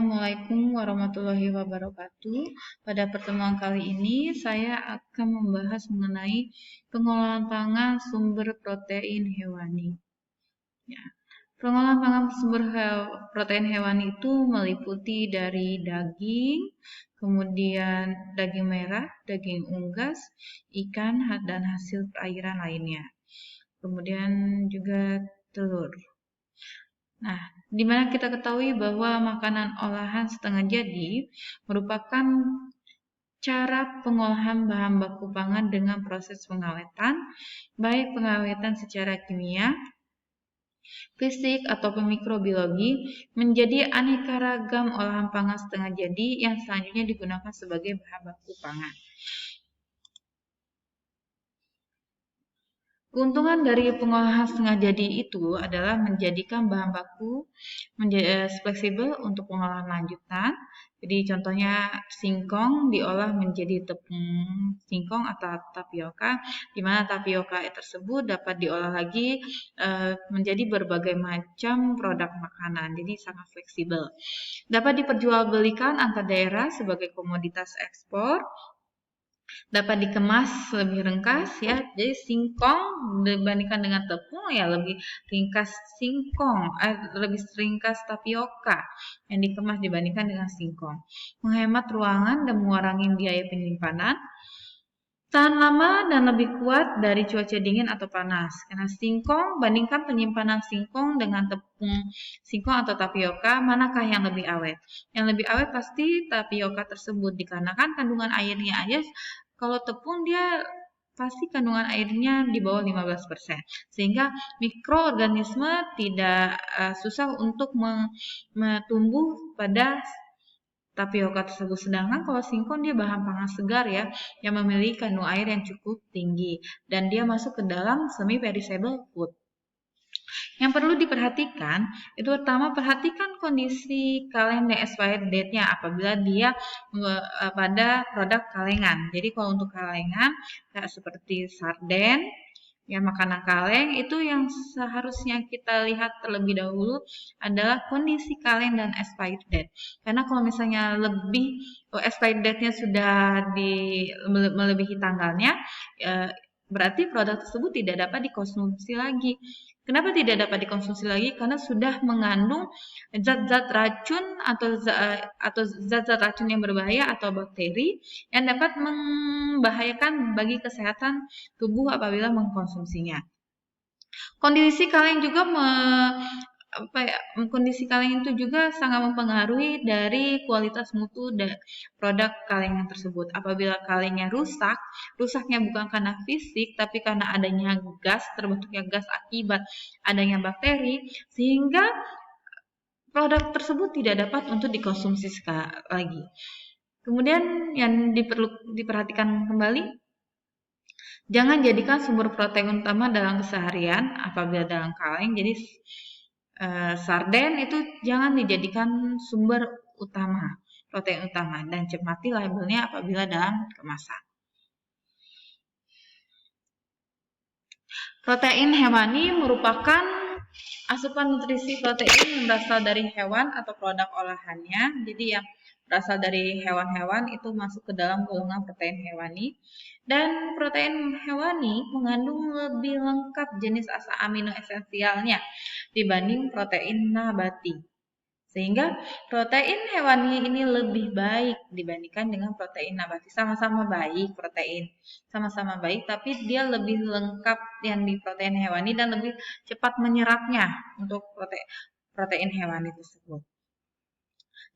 Assalamualaikum warahmatullahi wabarakatuh. Pada pertemuan kali ini saya akan membahas mengenai pengolahan pangan sumber protein hewani. Ya. Pengolahan pangan sumber protein hewani itu meliputi dari daging, kemudian daging merah, daging unggas, ikan, dan hasil perairan lainnya. Kemudian juga telur. Nah, di mana kita ketahui bahwa makanan olahan setengah jadi merupakan cara pengolahan bahan baku pangan dengan proses pengawetan, baik pengawetan secara kimia, fisik, ataupun mikrobiologi, menjadi aneka ragam olahan pangan setengah jadi yang selanjutnya digunakan sebagai bahan baku pangan. Keuntungan dari pengolahan setengah jadi itu adalah menjadikan bahan baku menjadi fleksibel untuk pengolahan lanjutan. Jadi contohnya singkong diolah menjadi tepung singkong atau tapioka, di mana tapioka tersebut dapat diolah lagi menjadi berbagai macam produk makanan. Jadi sangat fleksibel. Dapat diperjualbelikan antar daerah sebagai komoditas ekspor. Dapat dikemas lebih ringkas ya. Jadi singkong dibandingkan dengan tepung ya lebih ringkas lebih ringkas tapioka yang dikemas dibandingkan dengan singkong. Menghemat ruangan dan mengurangi biaya penyimpanan. Tahan lama dan lebih kuat dari cuaca dingin atau panas. Karena singkong, bandingkan penyimpanan singkong dengan tepung singkong atau tapioka, manakah yang lebih awet? Yang lebih awet pasti tapioka tersebut, dikarenakan kandungan airnya aja, kalau tepung dia pasti kandungan airnya di bawah 15%. Sehingga mikroorganisme tidak susah untuk tumbuh pada tapioka tersebut. Sedangkan kalau singkong dia bahan pangan segar ya, yang memiliki kandungan air yang cukup tinggi dan dia masuk ke dalam semi perishable food. Yang perlu diperhatikan itu pertama, perhatikan kondisi kaleng dan expired date-nya apabila dia pada produk kalengan. Jadi kalau untuk kalengan seperti sarden ya, makanan kaleng itu yang seharusnya kita lihat terlebih dahulu adalah kondisi kaleng dan expired date. Karena kalau misalnya expired date-nya sudah melebihi tanggalnya, berarti produk tersebut tidak dapat dikonsumsi lagi. Kenapa tidak dapat dikonsumsi lagi? Karena sudah mengandung zat-zat racun atau zat-zat racun yang berbahaya atau bakteri yang dapat membahayakan bagi kesehatan tubuh apabila mengkonsumsinya. Kondisi kaleng juga kondisi kaleng itu juga sangat mempengaruhi dari kualitas mutu dan produk kalengan tersebut. Apabila kalengnya rusaknya bukan karena fisik, tapi karena adanya terbentuknya gas akibat adanya bakteri, sehingga produk tersebut tidak dapat untuk dikonsumsi lagi. Kemudian yang diperhatikan kembali, jangan jadikan sumber protein utama dalam keseharian apabila dalam kaleng. Jadi sarden itu jangan dijadikan sumber utama, protein utama, dan cermati labelnya apabila dalam kemasan. Protein hewani merupakan asupan nutrisi protein yang berasal dari hewan atau produk olahannya. Jadi yang berasal dari hewan-hewan itu masuk ke dalam golongan protein hewani. Dan protein hewani mengandung lebih lengkap jenis asam amino esensialnya dibanding protein nabati. Sehingga protein hewani ini lebih baik dibandingkan dengan protein nabati. Sama-sama baik tapi dia lebih lengkap yang di protein hewani dan lebih cepat menyerapnya untuk protein hewani tersebut.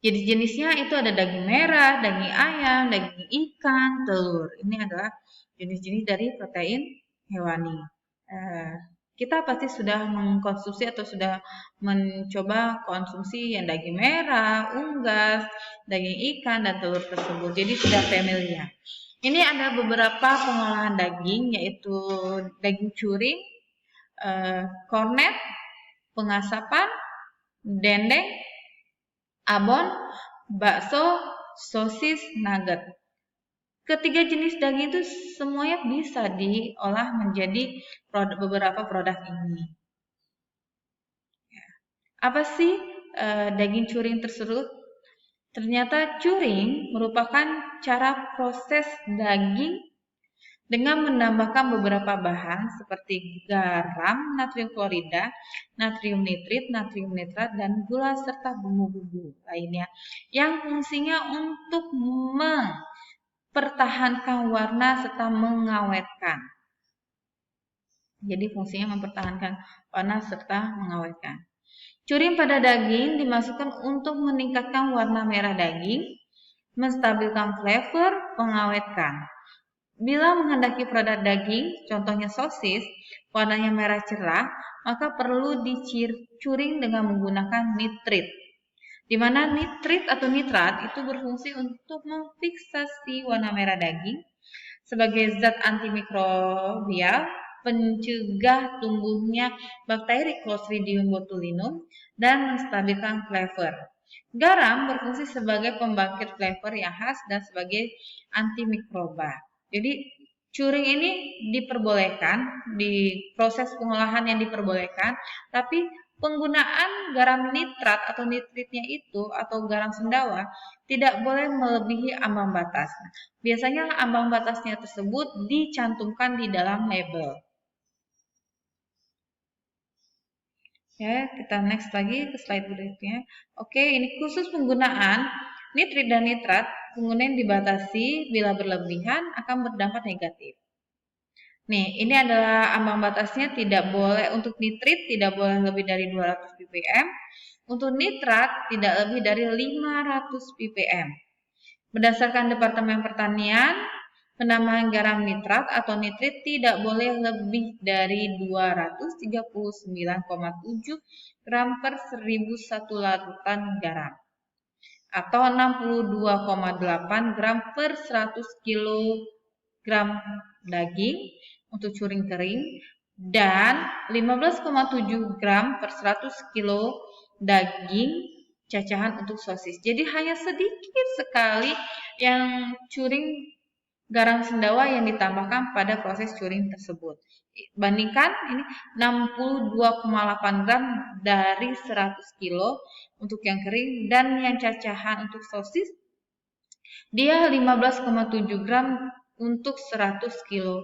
Jadi jenisnya itu ada daging merah, daging ayam, daging ikan, telur. Ini adalah jenis-jenis dari protein hewani. Kita pasti sudah mengkonsumsi atau sudah mencoba konsumsi yang daging merah, unggas, daging ikan, dan telur tersebut. Jadi sudah familiar. Ini ada beberapa pengolahan daging, yaitu daging curing, kornet, pengasapan, dendeng, abon, bakso, sosis, nugget. Ketiga jenis daging itu semuanya bisa diolah menjadi beberapa produk ini. Apa sih daging curing tersebut? Ternyata curing merupakan cara proses daging dengan menambahkan beberapa bahan seperti garam, natrium klorida, natrium nitrit, natrium nitrat, dan gula serta bumbu-bumbu lainnya yang fungsinya untuk mempertahankan warna serta mengawetkan. Jadi fungsinya mempertahankan warna serta mengawetkan. Curing pada daging dimasukkan untuk meningkatkan warna merah daging, menstabilkan flavor, mengawetkan. Bila menghendaki produk daging, contohnya sosis, warnanya merah cerah, maka perlu dicuring dengan menggunakan nitrit. Di mana nitrit atau nitrat itu berfungsi untuk memfiksasi warna merah daging sebagai zat antimikrobial, pencegah tumbuhnya bakteri Clostridium botulinum, dan menstabilkan flavor. Garam berfungsi sebagai pembangkit flavor yang khas dan sebagai antimikroba. Jadi curing ini diperbolehkan di proses pengolahan yang diperbolehkan, tapi penggunaan garam nitrat atau nitritnya itu atau garam sendawa tidak boleh melebihi ambang batas. Biasanya ambang batasnya tersebut dicantumkan di dalam label. Ya, kita next lagi ke slide berikutnya. Oke, ini khusus penggunaan nitrit dan nitrat, penggunaan dibatasi bila berlebihan akan berdampak negatif. Nih, ini adalah ambang batasnya, tidak boleh untuk nitrit tidak boleh lebih dari 200 ppm, untuk nitrat tidak lebih dari 500 ppm. Berdasarkan Departemen Pertanian, penambahan garam nitrat atau nitrit tidak boleh lebih dari 239,7 gram per 1001 larutan garam atau 62,8 gram per 100 kg daging untuk curing kering dan 15,7 gram per 100 kg daging cacahan untuk sosis. Jadi hanya sedikit sekali yang curing garam sendawa yang ditambahkan pada proses curing tersebut. Bandingkan ini 62,8 gram dari 100 kg untuk yang kering dan yang cacahan untuk sosis dia 15,7 gram untuk 100 kg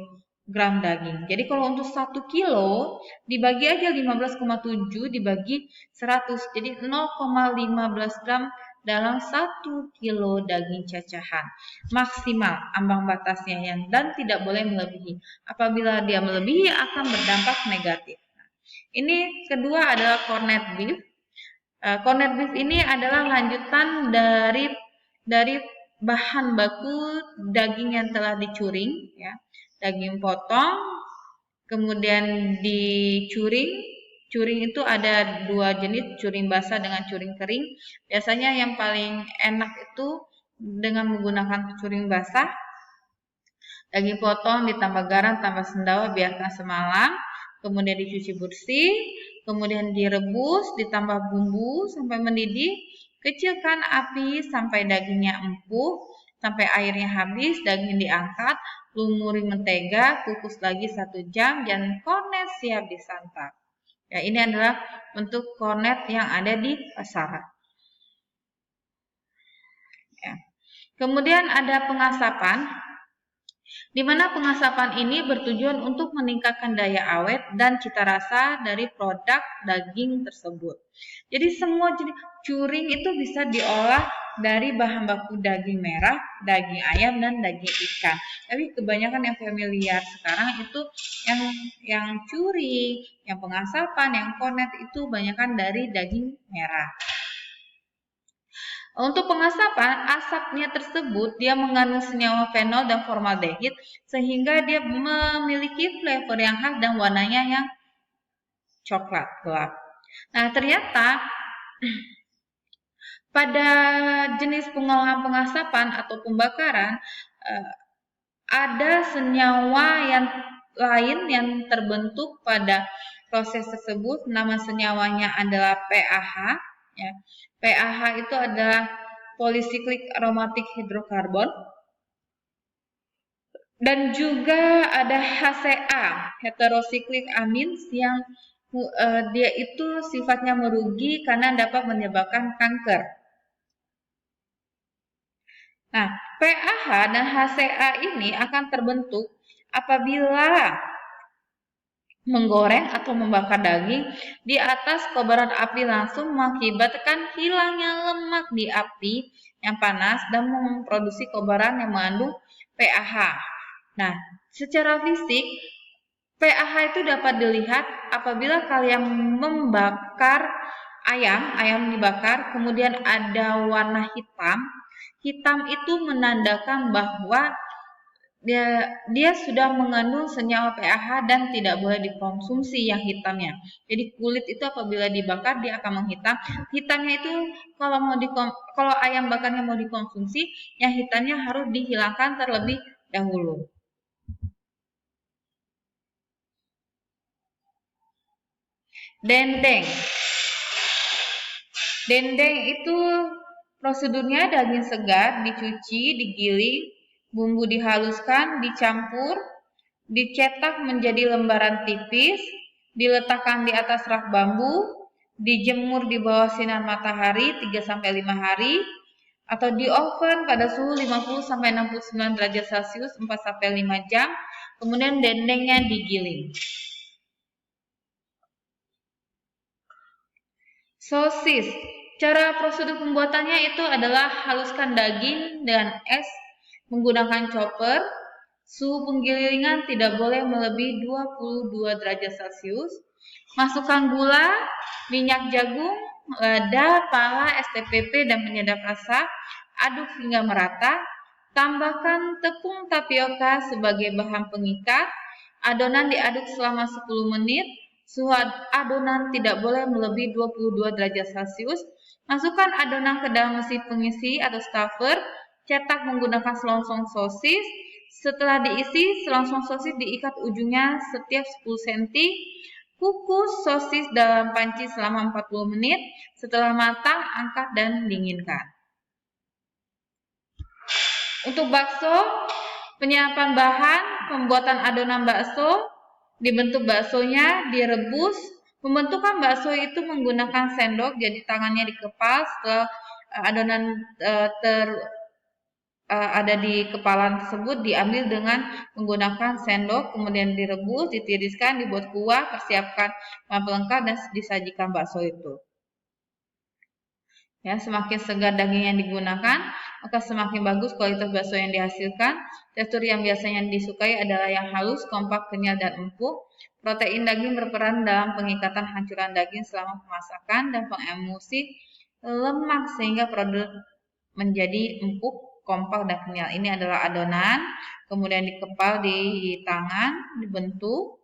daging. Jadi kalau untuk 1 kilo dibagi aja 15,7 dibagi 100. Jadi 0,15 gram dalam 1 kilo daging cacahan. Maksimal ambang batasnya yang dan tidak boleh melebihi. Apabila dia melebihi akan berdampak negatif. Ini kedua adalah corned beef. Corned beef ini adalah lanjutan dari bahan baku daging yang telah dicuring, ya, daging potong, kemudian dicuring. Curing itu ada dua jenis, curing basah dengan curing kering. Biasanya yang paling enak itu dengan menggunakan curing basah. Daging potong ditambah garam, tambah sendawa, biarkan semalam. Kemudian dicuci bersih, kemudian direbus, ditambah bumbu sampai mendidih. Kecilkan api sampai dagingnya empuk, sampai airnya habis, daging diangkat, lumuri mentega, kukus lagi 1 jam, dan kornet siap disantap. Ya, ini adalah bentuk kornet yang ada di pasaran. Ya. Kemudian ada pengasapan, di mana pengasapan ini bertujuan untuk meningkatkan daya awet dan cita rasa dari produk daging tersebut. Jadi semua jenis curing itu bisa diolah dari bahan baku daging merah, daging ayam, dan daging ikan. Tapi kebanyakan yang familiar sekarang itu yang curing, yang pengasapan, yang kornet itu kebanyakan dari daging merah. Untuk pengasapan, asapnya tersebut dia mengandung senyawa fenol dan formaldehid sehingga dia memiliki flavor yang khas dan warnanya yang coklat gelap. Nah, ternyata pada jenis pengolahan pengasapan atau pembakaran ada senyawa yang lain yang terbentuk pada proses tersebut. Nama senyawanya adalah PAH. Ya. PAH itu adalah polycyclic aromatic hydrocarbon. Dan juga ada HCA, heterocyclic amines, yang dia itu sifatnya merugi karena dapat menyebabkan kanker. Nah, PAH dan HCA ini akan terbentuk apabila menggoreng atau membakar daging di atas kobaran api langsung mengakibatkan hilangnya lemak di api yang panas dan memproduksi kobaran yang mengandung PAH. Nah, secara fisik PAH itu dapat dilihat apabila kalian membakar ayam dibakar, kemudian ada warna hitam. Hitam itu menandakan bahwa dia sudah mengandung senyawa PAH dan tidak boleh dikonsumsi yang hitamnya. Jadi kulit itu apabila dibakar dia akan menghitam. Hitamnya itu kalau ayam bakarnya mau dikonsumsi, yang hitamnya harus dihilangkan terlebih dahulu. Dendeng. Dendeng itu prosedurnya daging segar dicuci, digiling, bumbu dihaluskan, dicampur, dicetak menjadi lembaran tipis, diletakkan di atas rak bambu, dijemur di bawah sinar matahari 3-5 hari, atau di oven pada suhu 50-69 derajat Celcius 4-5 jam, kemudian dendengnya digiling. Sosis. Cara prosedur pembuatannya itu adalah haluskan daging dengan es menggunakan chopper. Suhu penggilingan tidak boleh melebihi 22 derajat Celcius. Masukkan gula, minyak jagung, lada, pala, STPP, dan penyedap rasa. Aduk hingga merata. Tambahkan tepung tapioka sebagai bahan pengikat. Adonan diaduk selama 10 menit. Suhu adonan tidak boleh melebihi 22 derajat Celcius. Masukkan adonan ke dalam mesin pengisi atau stuffer. Cetak menggunakan selongsong sosis. Setelah diisi, selongsong sosis diikat ujungnya setiap 10 cm. Kukus sosis dalam panci selama 40 menit. Setelah matang, angkat dan dinginkan. Untuk bakso, penyiapan bahan, pembuatan adonan bakso, dibentuk baksonya, direbus. Pembentukan bakso itu menggunakan sendok, jadi tangannya dikepal setelah adonan ada di kepalan tersebut diambil dengan menggunakan sendok, kemudian direbus, ditiriskan, dibuat kuah, persiapkan bahan pelengkap dan disajikan bakso itu. Ya, semakin segar daging yang digunakan, maka semakin bagus kualitas bakso yang dihasilkan. Tekstur yang biasanya disukai adalah yang halus, kompak, kenyal, dan empuk. Protein daging berperan dalam pengikatan hancuran daging selama pemasakan dan pengemulsi lemak sehingga produk menjadi empuk, kompak, dan kenyal. Ini adalah adonan, kemudian dikepal di tangan, dibentuk,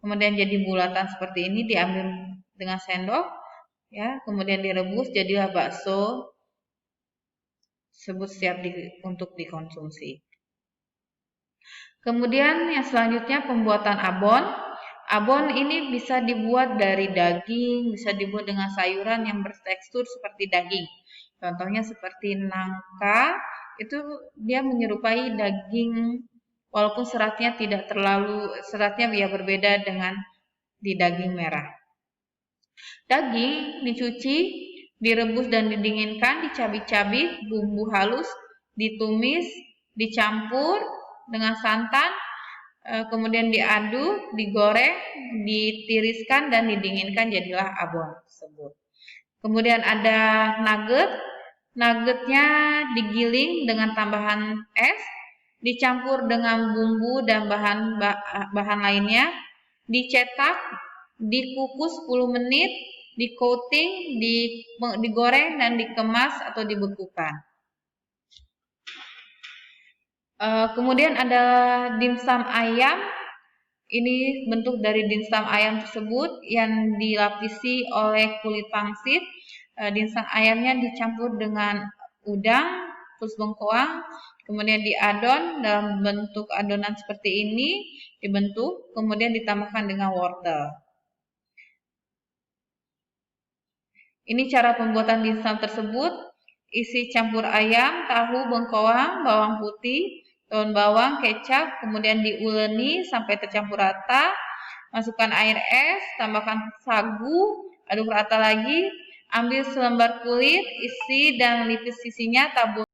kemudian jadi bulatan seperti ini, diambil dengan sendok. Ya, kemudian direbus jadilah bakso tersebut siap untuk dikonsumsi. Kemudian yang selanjutnya pembuatan abon. Abon ini bisa dibuat dari daging, bisa dibuat dengan sayuran yang bertekstur seperti daging. Contohnya seperti nangka, itu dia menyerupai daging walaupun seratnya ya berbeda dengan di daging merah. Daging dicuci, direbus dan didinginkan, dicabik-cabik, bumbu halus, ditumis, dicampur dengan santan, kemudian diaduk, digoreng, ditiriskan dan didinginkan jadilah abon tersebut. Kemudian ada nugget, nuggetnya digiling dengan tambahan es, dicampur dengan bumbu dan bahan lainnya, dicetak, dikukus 10 menit, di-coating, digoreng dan dikemas atau dibekukan. Kemudian ada dimsum ayam. Ini bentuk dari dimsum ayam tersebut yang dilapisi oleh kulit pangsit. Dimsum ayamnya dicampur dengan udang, terus bengkoang, kemudian diadon dalam bentuk adonan seperti ini, dibentuk, kemudian ditambahkan dengan wortel. Ini cara pembuatan dimsum tersebut. Isi campur ayam, tahu, bengkoang, bawang putih, daun bawang, kecap, kemudian diuleni sampai tercampur rata. Masukkan air es, tambahkan sagu, aduk rata lagi. Ambil selembar kulit, isi dan lipis sisinya, tabur